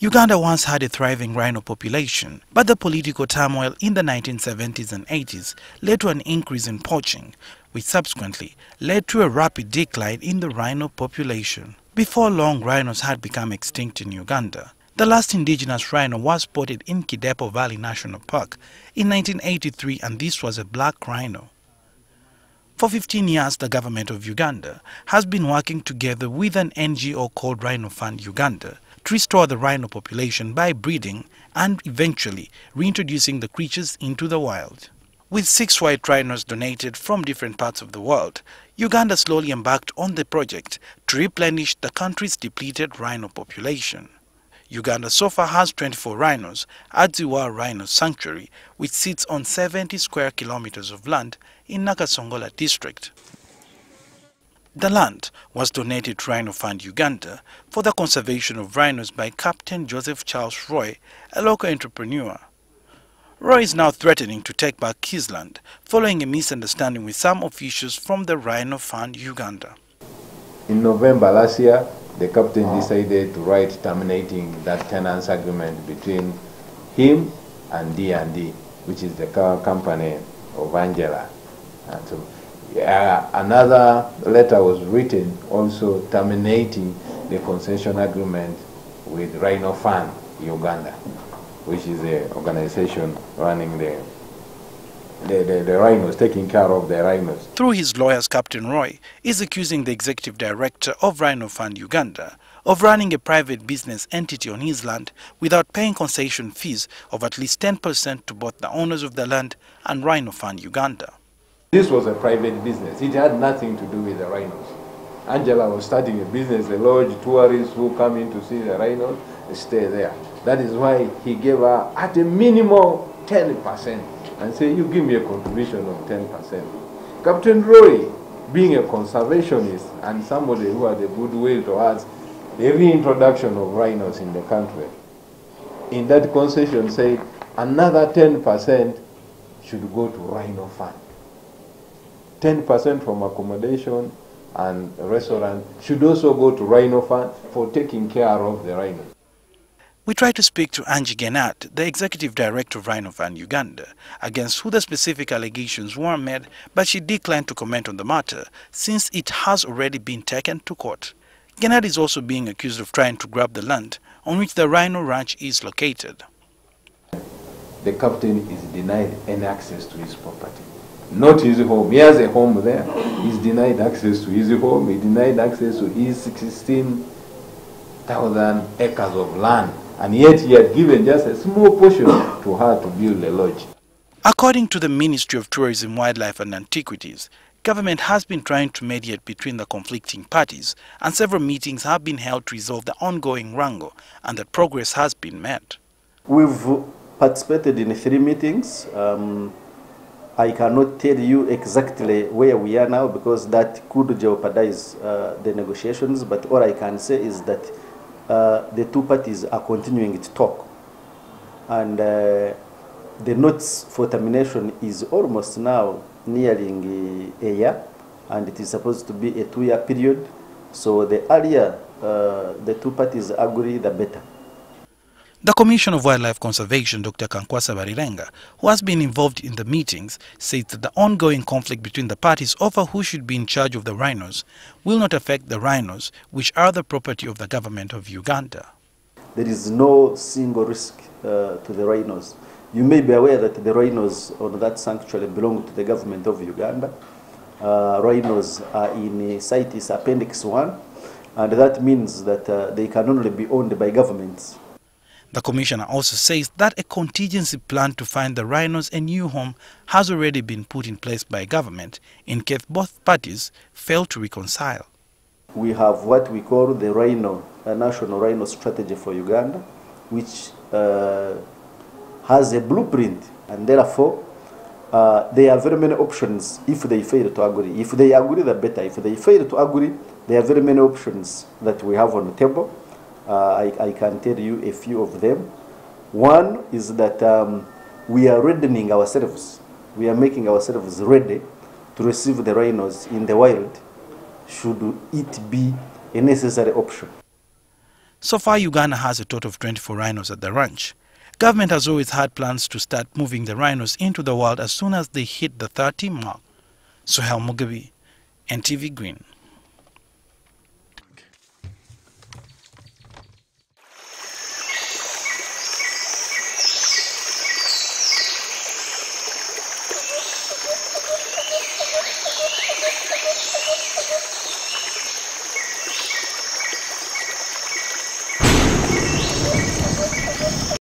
Uganda once had a thriving rhino population, but the political turmoil in the 1970s and 80s led to an increase in poaching, which subsequently led to a rapid decline in the rhino population. Before long, rhinos had become extinct in Uganda. The last indigenous rhino was spotted in Kidepo Valley National Park in 1983, and this was a black rhino. For 15 years, the government of Uganda has been working together with an NGO called Rhino Fund Uganda to restore the rhino population by breeding and eventually reintroducing the creatures into the wild. With 6 white rhinos donated from different parts of the world, Uganda slowly embarked on the project to replenish the country's depleted rhino population. Uganda so far has 24 rhinos at Zziwa Rhino Sanctuary, which sits on 70 square kilometers of land in Nakasongola district. The land was donated to Rhino Fund Uganda for the conservation of rhinos by Captain Joseph Charles Roy, a local entrepreneur. Roy is now threatening to take back his land following a misunderstanding with some officials from the Rhino Fund Uganda. In November last year, the captain decided to write terminating that tenants agreement between him and D&D, which is the car company of Angela. And so, another letter was written also terminating the concession agreement with Rhino Fund Uganda, which is the organization running the rhinos, taking care of the rhinos. Through his lawyers, Captain Roy is accusing the executive director of Rhino Fund Uganda of running a private business entity on his land without paying concession fees of at least 10% to both the owners of the land and Rhino Fund Uganda. This was a private business. It had nothing to do with the rhinos. Angela was starting a business, a lodge, tourists who come in to see the rhinos stay there. That is why he gave her at a minimum 10%. And say, you give me a contribution of 10%. Captain Roy, being a conservationist and somebody who had a goodwill towards the reintroduction of rhinos in the country, in that concession said another 10% should go to Rhino Fund. 10% from accommodation and restaurant should also go to Rhino Fund for taking care of the rhinos. We tried to speak to Angie Genat, the executive director of Rhino Fund Uganda, against who the specific allegations were made, but she declined to comment on the matter since it has already been taken to court. Genat is also being accused of trying to grab the land on which the Rhino Ranch is located. The captain is denied any access to his property, not his home. He has a home there. He's denied access to his home. He denied access to his 16,000 acres of land. And yet he had given just a small portion to her to build a lodge. According to the Ministry of Tourism, Wildlife and Antiquities, government has been trying to mediate between the conflicting parties, and several meetings have been held to resolve the ongoing wrangle, and that progress has been made. We've participated in 3 meetings. I cannot tell you exactly where we are now because that could jeopardize the negotiations, but all I can say is that the 2 parties are continuing to talk, and the notice for termination is almost now nearing a year, and it is supposed to be a 2-year period. So the earlier the 2 parties agree, the better. The Commission of Wildlife Conservation, Dr. Kankwasa Barirenga, who has been involved in the meetings, says that the ongoing conflict between the parties over who should be in charge of the rhinos will not affect the rhinos, which are the property of the government of Uganda. There is no single risk to the rhinos. You may be aware that the rhinos on that sanctuary belong to the government of Uganda. Rhinos are in CITES Appendix 1, and that means that they can only be owned by governments. The Commissioner also says that a contingency plan to find the rhinos a new home has already been put in place by government in case both parties fail to reconcile. We have what we call the Rhino, a National Rhino Strategy for Uganda, which has a blueprint, and therefore there are very many options if they fail to agree. If they agree, the better. If they fail to agree, there are very many options that we have on the table. I can tell you a few of them. One is that we are readying ourselves. We are making ourselves ready to receive the rhinos in the wild, should it be a necessary option. So far, Uganda has a total of 24 rhinos at the ranch. Government has always had plans to start moving the rhinos into the wild as soon as they hit the 30 mark. Sohel Mugabe, NTV Green.